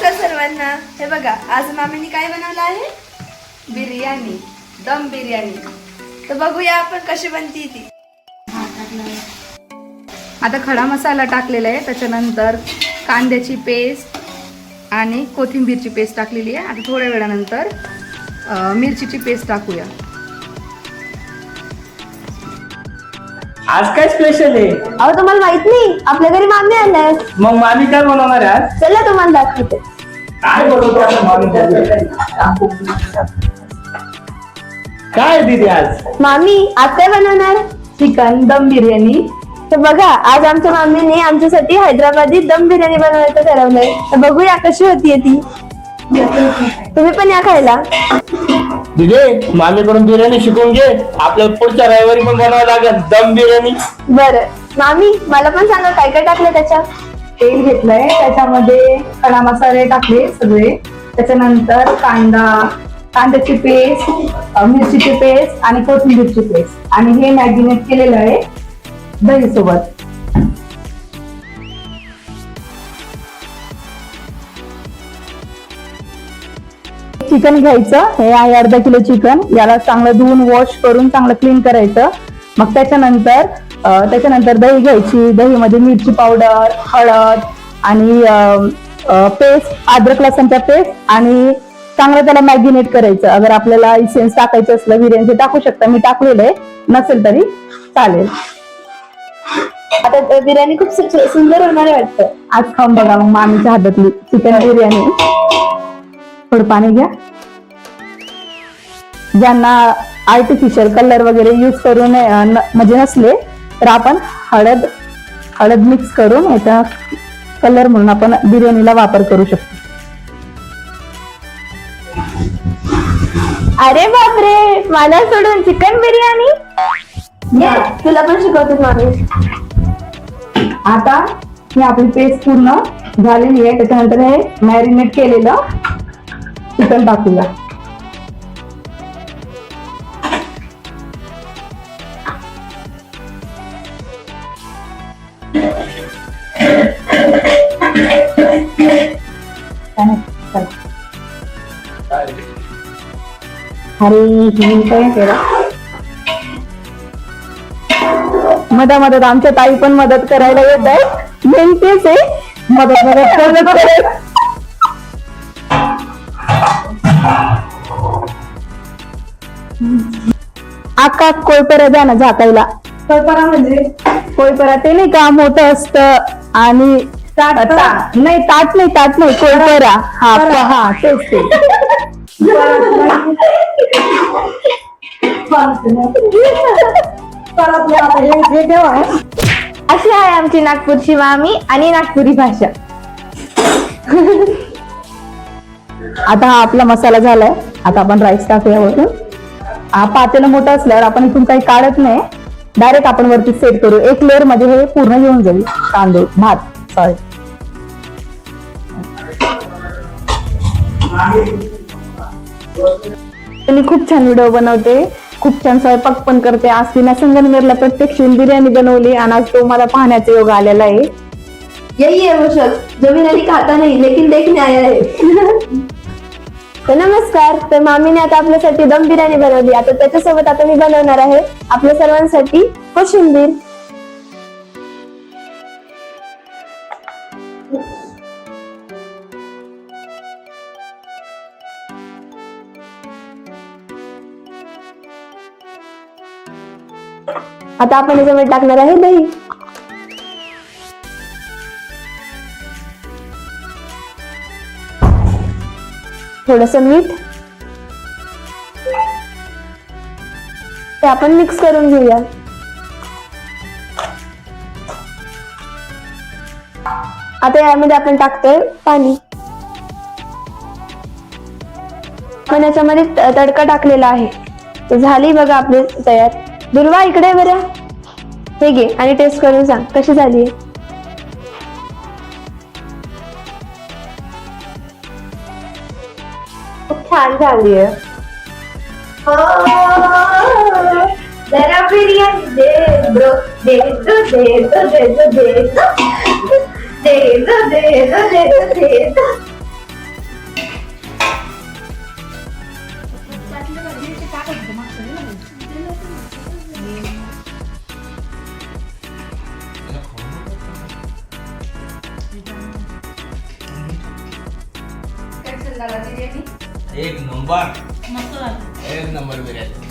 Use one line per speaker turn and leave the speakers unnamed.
नमस्कार सर्वांना. हे बघा, आज मामीने काय बनवलं आहे? बिर्याणी, दम बिर्याणी. तर बघूया आपण कशी बनती ती. आता खडा मसाला टाकलेला आहे, त्याच्यानंतर कांद्याची पेस्ट आणि कोथिंबीरची पेस्ट टाकलेली आहे. आता थोड्या वेळानंतर मिरचीची पेस्ट टाकूया.
आज काय स्पेशल आहे?
अहो तुम्हाला माहित नाही, आपल्या घरी मामी आलाय.
मग मामी काय बनवणार आहे आज?
चला तुम्हाला दाखवते.
काय बनवते आता मामी? काय दिदी आज?
मामी आज काय बनवणार?
चिकन दम बिर्याणी.
तर बघा, आज आमच्या मामीने आमच्यासाठी हैदराबादी दम बिर्याणी बनवायचं ठरवलंय. तर बघूया कशी होतीये ती. तुम्ही पण या खायला.
दिदी, मामीकडून बिर्याणी शिकून घे. आपल्याला पुढच्या रविवारी पण बनवावं लागेल दम बिर्याणी.
बरं मामी, मला पण सांगा काय काय टाकलं त्याच्यात.
तेल घेतलंय, त्याच्यामध्ये खडा मसाले टाकले सगळे. त्याच्यानंतर कांद्याची पेस्ट, मिरचीची पेस्ट आणि कोथिंबीरची पेस्ट, आणि हे मॅरिनेट केलेलं आहे दही सोबत. चिकन घ्यायचं, हे आहे अर्धा किलो चिकन. याला चांगलं धुवून वॉश करून चांगलं क्लीन करायचं. मग त्याच्यानंतर दही घ्यायची. दहीमध्ये मिरची पावडर, हळद आणि पेस्ट, अद्रक लसणच्या पेस्ट, आणि चांगलं त्याला मॅरिनेट करायचं. अगर आपल्याला इसेन्स टाकायचं असलं बिर्याणी टाकू शकता, मी टाकलेलं आहे, नसेल तरी चालेल.
आता बिर्याणी खूप सुंदर होणार आहे वाटतं.
आज खाऊन बघा मग मामीच्या हातातली चिकन बिर्याणी. थोडं पाणी घ्या. ज्यांना आर्टिफिशियल कलर वगैरे यूज करून म्हणजे नसले तर आपण हळद मिक्स करून याचा कलर म्हणून आपण बिर्याणीला वापर करू शकतो.
अरे बापरे, मला सोडून चिकन बिर्याणी. तुला पण शिकवते मामी.
आता ही आपली पेस्ट पूर्ण झालेली आहे. त्याच्यानंतर हे मॅरिनेट केलेलं चिकन टाकूया. अरे हे काय केलं? मदत आमच्या ताई पण मदत करायला येत आहे. मेन तेच आहे, मदत करत. आका कोळपरा द्या ना झाकायला. कोळपरा म्हणजे कोळपरा ते नाही का, मोठं असतं आणि नाही ताट नाही कोळपरा. हा तेच ते.
अशी आहे आमची नागपूरची मामी आणि नागपुरी भाषा.
आता हा आपला मसाला झालाय. आता आपण राईस टाकूया वरून. हा पातेलं मोठं असल्यावर आपण इथून काही काढत नाही, डायरेक्ट आपण वरती सेट करू. एक लेअर मध्ये हे पूर्ण घेऊन जाईल तांदूळ भात. सॉरी,
मी खूप छान व्हिडिओ बनवते, खूप छान स्वयंपाक पण करते. आज तिने संगमनेरला प्रत्यक्ष बिर्याणी बनवली आणि आज तो मला पाहण्याचा योग आलेला आहे. यही है वो शख्स जो बिर्याणी खाता नहीं लेकिन देखने आया है. तर नमस्कार. तर मामीने आता आपल्यासाठी दम बिर्याणी बनवली. आता त्याच्यासोबत आता मी बनवणार आहे आपल्या सर्वांसाठी कोशिंबीर. आता आपण याच्यामध्ये टाकणार आहे दही. थोडस मीठ. ते आपण मिक्स करून घेऊया. आता यामध्ये आपण टाकतोय पाणी. पण याच्यामध्ये तडका टाकलेला आहे. तर झाली बघा आपली तयार. दुर्वा इकडे बरं, हे घे आणि टेस्ट करून सांग कशी झाली. खूप छान झाली आहे. जरा बिर्याणी दे ब्रो, दे दो दे दो दे दो दे दो दे दो दे दो दे दो दे दो.
झाला बिर्याणी
एक नंबर
मस्त झाली
एक नंबर बिर्याणी